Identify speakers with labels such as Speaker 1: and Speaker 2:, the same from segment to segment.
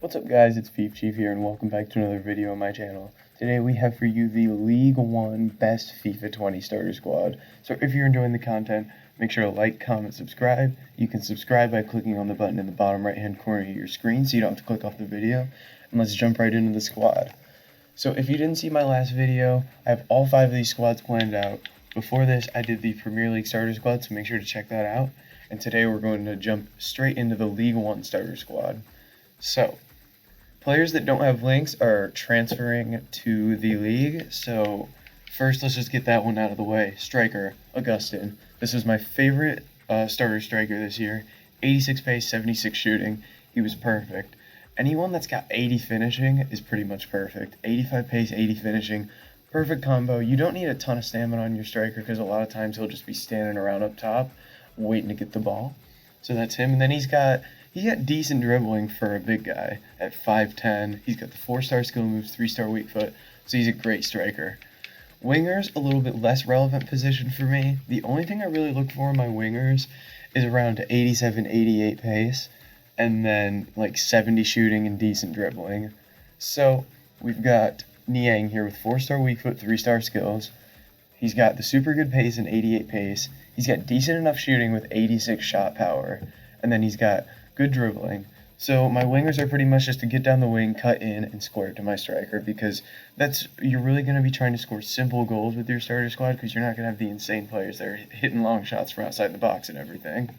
Speaker 1: What's up guys, it's Fifa Chief here and welcome back to another video on my channel. Today we have for you the League 1 Best FIFA 20 Starter Squad. So if you're enjoying the content, make sure to like, comment, subscribe. You can subscribe by clicking on the button in the bottom right hand corner of your screen so you don't have to click off the video. And let's jump right into the squad. So if you didn't see my last video, I have all 5 of these squads planned out. Before this I did the Premier League Starter Squad, so make sure to check that out. And today we're going to jump straight into the League 1 Starter Squad. So, players that don't have links are transferring to the league, so first let's just get that one out of the way. Striker, Augustin. This was my favorite starter striker this year. 86 pace, 76 shooting. He was perfect. Anyone that's got 80 finishing is pretty much perfect. 85 pace, 80 finishing. Perfect combo. You don't need a ton of stamina on your striker because a lot of times he'll just be standing around up top waiting to get the ball. So that's him. And then he got decent dribbling for a big guy at 5'10". He's got the 4-star skill moves, 3-star weak foot, so he's a great striker. Wingers, a little bit less relevant position for me. The only thing I really look for in my wingers is around 87, 88 pace, and then like 70 shooting and decent dribbling. So we've got Niang here with 4-star weak foot, 3-star skills. He's got the super good pace and 88 pace. He's got decent enough shooting with 86 shot power. And then he's got good dribbling. So my wingers are pretty much just to get down the wing, cut in, and square it to my striker, because you're really going to be trying to score simple goals with your starter squad because you're not going to have the insane players that are hitting long shots from outside the box and everything.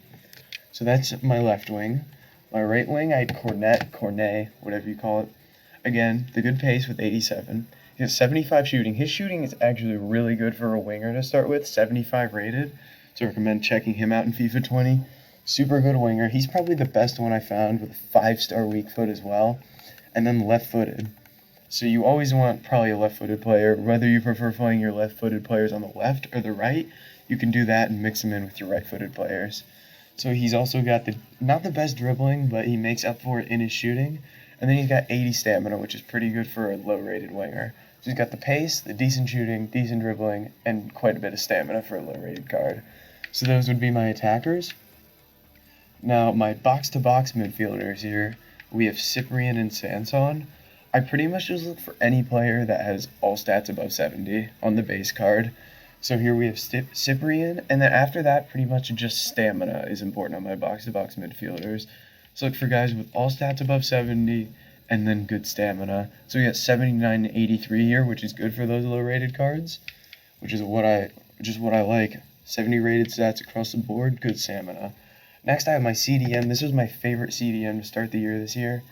Speaker 1: So that's my left wing. My right wing, I had Cornet, whatever you call it. Again, the good pace with 87. He has 75 shooting. His shooting is actually really good for a winger to start with, 75 rated. So I recommend checking him out in FIFA 20. Super good winger. He's probably the best one I found with a 5-star weak foot as well. And then left-footed. So you always want probably a left-footed player. Whether you prefer playing your left-footed players on the left or the right, you can do that and mix them in with your right-footed players. So he's also got not the best dribbling, but he makes up for it in his shooting. And then he's got 80 stamina, which is pretty good for a low-rated winger. So he's got the pace, the decent shooting, decent dribbling, and quite a bit of stamina for a low-rated card. So those would be my attackers. Now, my box-to-box midfielders here, we have CYPRIEN and Sanson. I pretty much just look for any player that has all stats above 70 on the base card. So here we have CYPRIEN, and then after that, pretty much just stamina is important on my box-to-box midfielders. So look for guys with all stats above 70 and then good stamina. So we got 79 and 83 here, which is good for those low-rated cards, which is what I like. 70 rated stats across the board, good stamina. Next, I have my CDM. This was my favorite CDM to start the year this year.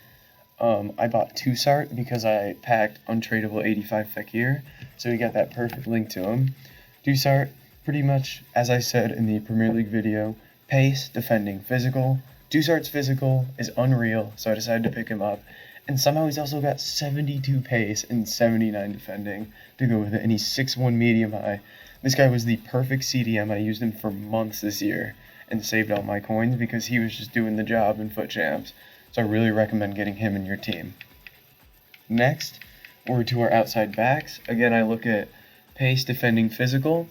Speaker 1: I bought TOUSART because I packed untradeable 85 Fekir, so we got that perfect link to him. TOUSART, pretty much, as I said in the Premier League video, pace, defending, physical. TOUSART's physical is unreal, so I decided to pick him up. And somehow he's also got 72 pace and 79 defending to go with it, and he's 6'1" medium high. This guy was the perfect CDM. I used him for months this year and saved all my coins because he was just doing the job in FUT Champs. So I really recommend getting him in your team. Next, we're to our outside backs. Again, I look at pace, defending, physical.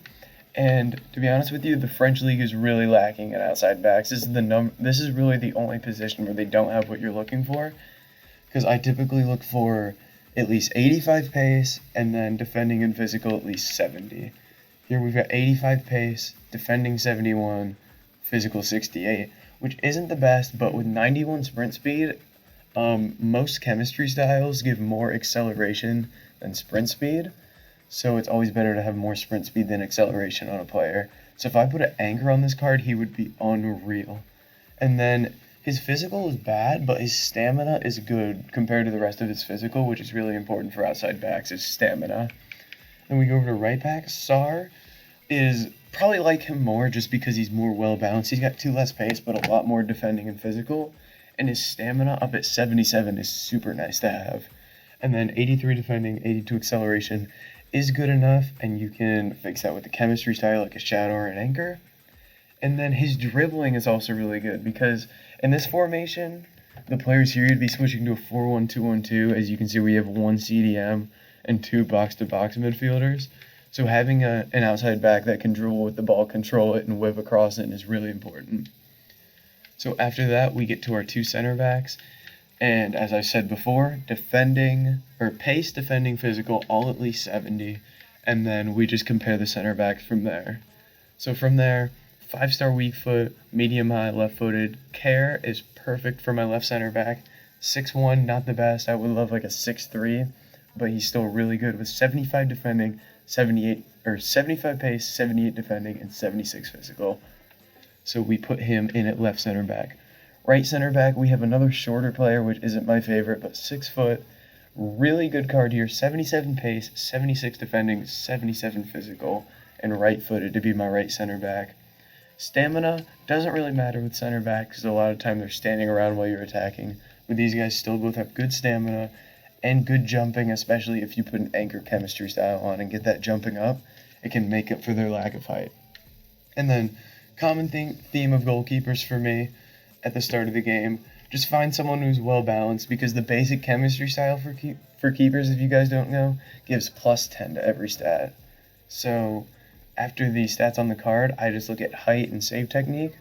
Speaker 1: And to be honest with you, the French league is really lacking at outside backs. This is really the only position where they don't have what you're looking for. Because I typically look for at least 85 pace and then defending and physical at least 70. Here we've got 85 pace, defending 71, physical 68, which isn't the best, but with 91 sprint speed, most chemistry styles give more acceleration than sprint speed, so it's always better to have more sprint speed than acceleration on a player. So if I put an anchor on this card, he would be unreal. And then his physical is bad, but his stamina is good compared to the rest of his physical, which is really important for outside backs, is stamina. Then we go over to right back. Sar is probably like him more just because he's more well-balanced. He's got 2 less pace, but a lot more defending and physical. And his stamina up at 77 is super nice to have. And then 83 defending, 82 acceleration is good enough, and you can fix that with the chemistry style like a shadow or an anchor. And then his dribbling is also really good because in this formation, the players here would be switching to a 4-1-2-1-2. As you can see, we have 1 CDM and 2 box-to-box midfielders. So having an outside back that can dribble with the ball, control it, and whip across it is really important. So after that, we get to our 2 center backs. And as I said before, defending, or pace, defending, physical, all at least 70. And then we just compare the center backs from there. So from there, 5-star weak foot, medium high, left footed. Care is perfect for my left center back. 6'1", not the best. I would love like a 6'3", but he's still really good with 75 defending, 75 pace, 78 defending, and 76 physical. So we put him in at left center back. Right center back, we have another shorter player, which isn't my favorite, but 6 foot. Really good card here, 77 pace, 76 defending, 77 physical, and right-footed to be my right center back. Stamina doesn't really matter with center back because a lot of time they're standing around while you're attacking. But these guys still both have good stamina and good jumping, especially if you put an anchor chemistry style on and get that jumping up. It can make up for their lack of height. And then common theme of goalkeepers for me at the start of the game, just find someone who's well balanced, because the basic chemistry style for keepers, if you guys don't know, gives +10 to every stat. So after the stats on the card, I just look at height and save technique.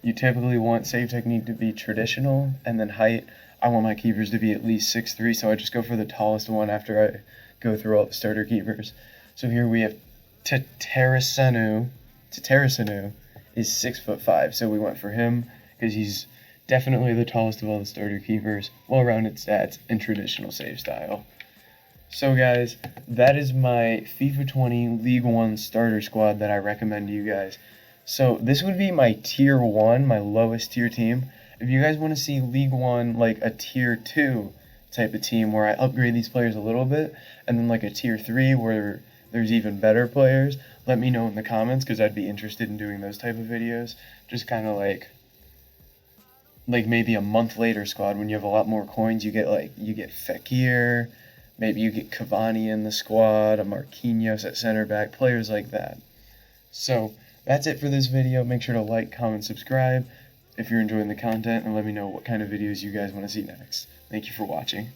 Speaker 1: You typically want save technique to be traditional, and then height, I want my keepers to be at least 6'3", so I just go for the tallest one after I go through all the starter keepers. So here we have Tatarasanu is 6'5", so we went for him because he's definitely the tallest of all the starter keepers, well-rounded stats, and traditional save style. So guys, that is my FIFA 20 League 1 starter squad that I recommend to you guys. So this would be my tier 1, my lowest tier team. If you guys want to see League 1 like a tier 2 type of team where I upgrade these players a little bit, and then like a tier 3 where there's even better players, let me know in the comments because I'd be interested in doing those type of videos. Just kind of like maybe a month later squad when you have a lot more coins, you get Fekir, maybe you get Cavani in the squad, a Marquinhos at center back, players like that. So that's it for this video. Make sure to like, comment, subscribe if you're enjoying the content, and let me know what kind of videos you guys want to see next. Thank you for watching.